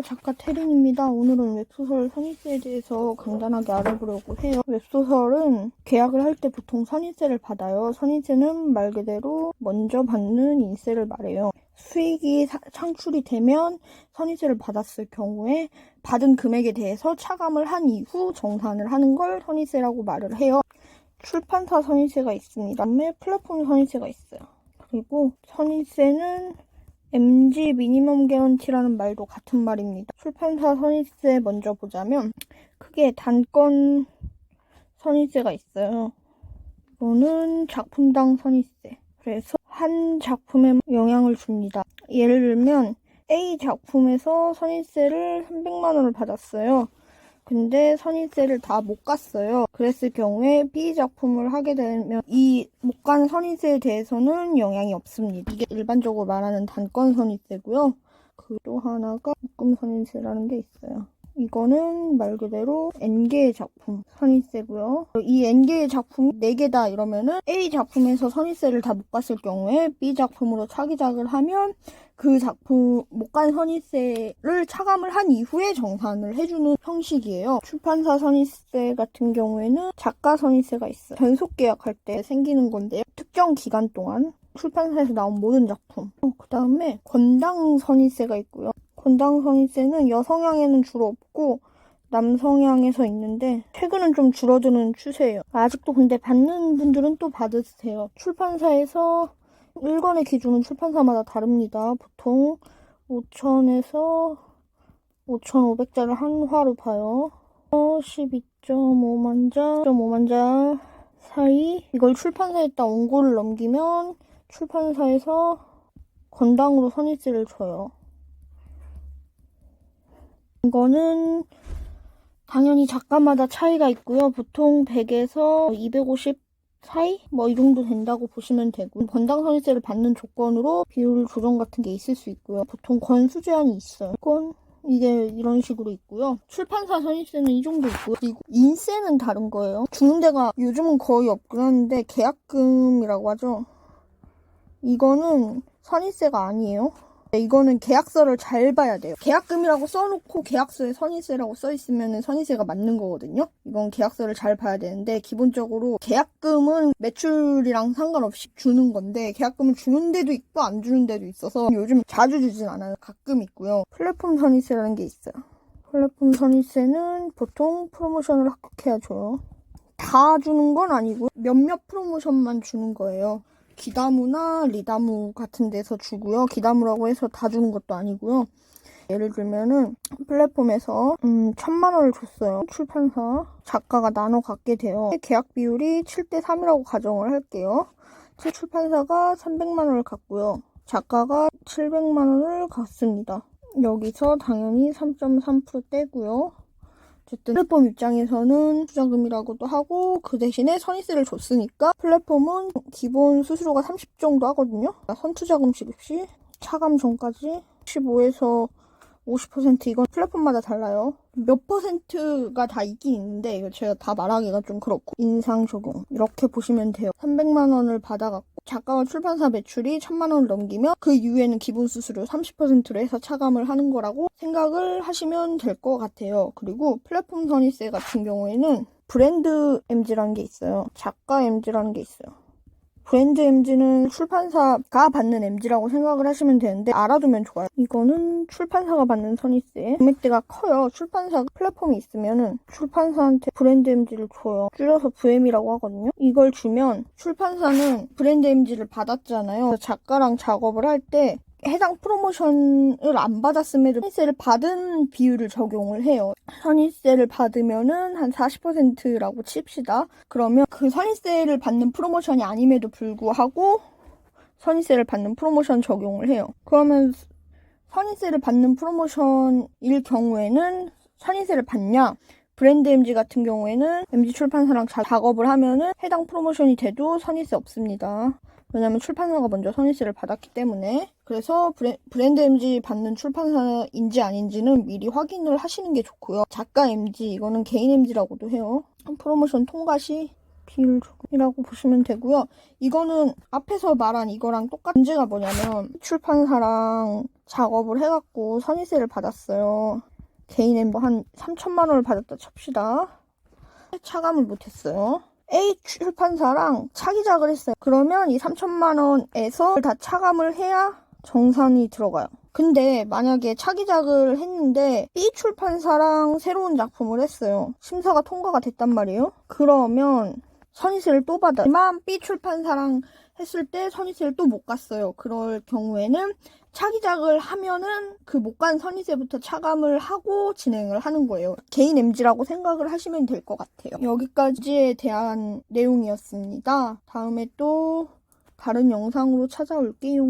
작가 태린입니다. 오늘은 웹소설 선입세에 대해서 간단하게 알아보려고 해요. 웹소설은 계약을 할 때 보통 선입세를 받아요. 선입세는 말 그대로 먼저 받는 인세를 말해요. 수익이 창출이 되면 선입세를 받았을 경우에 받은 금액에 대해서 차감을 한 이후 정산을 하는 걸 선입세라고 말을 해요. 출판사 선입세가 있습니다. 그다음에 플랫폼 선입세가 있어요. 그리고 선입세는 MG 미니멈 개런티라는 말도 같은 말입니다. 출판사 선입세 먼저 보자면 크게 단건 선입세가 있어요. 이거는 작품당 선입세. 그래서 한 작품에 영향을 줍니다. 예를 들면 A 작품에서 선입세를 300만 원을 받았어요. 근데 선입세를 다 못 갔어요. 그랬을 경우에 B 작품을 하게 되면 이 못 간 선입세에 대해서는 영향이 없습니다. 이게 일반적으로 말하는 단건 선입세고요. 그 또 하나가 묶음 선입세라는 게 있어요. 이거는 말 그대로 N개의 작품 선입세고요. 이 N개의 작품이 4개다 이러면은 A 작품에서 선입세를 다 못 갔을 경우에 B 작품으로 차기작을 하면 그 작품 못 간 선입세를 차감을 한 이후에 정산을 해주는 형식이에요. 출판사 선입세 같은 경우에는 작가 선입세가 있어요. 전속 계약할 때 생기는 건데요. 특정 기간 동안 출판사에서 나온 모든 작품. 그 다음에 권당 선입세가 있고요. 권당 선입세는 여성향에는 주로 없고 남성향에서 있는데 최근은 좀 줄어드는 추세예요. 아직도 근데 받는 분들은 또 받으세요. 출판사에서 1권의 기준은 출판사마다 다릅니다. 보통 5천에서 5,500자를 한 화로 봐요. 12.5만 자, 5만 자 사이 이걸 출판사에다 원고를 넘기면 출판사에서 권당으로 선입세를 줘요. 이거는 당연히 작가마다 차이가 있고요. 보통 100에서 250 사이? 이 정도 된다고 보시면 되고 권당 선입세를 받는 조건으로 비율 조정 같은 게 있을 수 있고요. 보통 권수 제한이 있어요. 이게 이런 식으로 있고요. 출판사 선입세는 이 정도 있고요. 그리고 인세는 다른 거예요. 주는 데가 요즘은 거의 없긴 한데 계약금이라고 하죠. 이거는 선입세가 아니에요. 이거는 계약서를 잘 봐야 돼요. 계약금이라고 써놓고 계약서에 선입세라고 써있으면 선입세가 맞는 거거든요. 이건 계약서를 잘 봐야 되는데 기본적으로 계약금은 매출이랑 상관없이 주는 건데 계약금을 주는 데도 있고 안 주는 데도 있어서 요즘 자주 주진 않아요. 가끔 있고요. 플랫폼 선입세라는 게 있어요. 플랫폼 선입세는 보통 프로모션을 합격해야 줘요. 다 주는 건 아니고 몇몇 프로모션만 주는 거예요. 기다무나 리다무 같은 데서 주고요. 기다무라고 해서 다 주는 것도 아니고요. 예를 들면은 플랫폼에서 1,000만 원을 줬어요. 출판사 작가가 나눠 갖게 돼요. 계약 비율이 7대3이라고 가정을 할게요. 출판사가 300만 원을 갖고요. 작가가 700만 원을 갖습니다. 여기서 당연히 3.3% 떼고요. 어쨌든 플랫폼 입장에서는 투자금이라고도 하고 그 대신에 선입세를 줬으니까 플랫폼은 기본 수수료가 30 정도 하거든요. 선투자금식 없이 차감 전까지 15에서 50% 이건 플랫폼마다 달라요. 몇 퍼센트가 다 있긴 있는데 이거 제가 다 말하기가 좀 그렇고 인상 적용 이렇게 보시면 돼요. 300만 원을 받아갖고 작가와 출판사 매출이 1,000만 원을 넘기면 그 이후에는 기본 수수료 30%로 해서 차감을 하는 거라고 생각을 하시면 될 것 같아요. 그리고 플랫폼 선입세 같은 경우에는 브랜드 MG라는 게 있어요. 작가 MG라는 게 있어요. 브랜드 MG는 출판사가 받는 MG라고 생각을 하시면 되는데 알아두면 좋아요. 이거는 출판사가 받는 선입세. 금액대가 커요. 출판사 플랫폼이 있으면은 출판사한테 브랜드 MG를 줘요. 줄여서 VM이라고 하거든요. 이걸 주면 출판사는 브랜드 MG를 받았잖아요. 작가랑 작업을 할 때 해당 프로모션을 안 받았음에도 선입세를 받은 비율을 적용을 해요. 선입세를 받으면은 한 40%라고 칩시다. 그러면 그 선입세를 받는 프로모션이 아님에도 불구하고 선입세를 받는 프로모션 적용을 해요. 그러면 선입세를 받는 프로모션일 경우에는 선입세를 받냐? 브랜드 MG 같은 경우에는 MG 출판사랑 작업을 하면은 해당 프로모션이 돼도 선입세 없습니다. 왜냐면 출판사가 먼저 선입세를 받았기 때문에. 그래서 브랜드 MG 받는 출판사인지 아닌지는 미리 확인을 하시는 게 좋고요. 작가 MG, 이거는 개인 MG라고도 해요. 프로모션 통과 시 비율 조금이라고 보시면 되고요. 이거는 앞에서 말한 이거랑 똑같은 문제가 뭐냐면 출판사랑 작업을 해갖고 선의세를 받았어요. 개인 멤버 한 3천만 원을 받았다 칩시다. 차감을 못했어요. A 출판사랑 차기작을 했어요. 그러면 이 3천만 원에서 다 차감을 해야 정산이 들어가요. 근데 만약에 차기작을 했는데 B 출판사랑 새로운 작품을 했어요. 심사가 통과가 됐단 말이에요. 그러면 선의세를 또 받아요. 하지만 B 출판사랑 했을 때 선의세를 또 못 갔어요. 그럴 경우에는 차기작을 하면은 그 못 간 선의세부터 차감을 하고 진행을 하는 거예요. 개인 MG라고 생각을 하시면 될 것 같아요. 여기까지에 대한 내용이었습니다. 다음에 또 다른 영상으로 찾아올게요.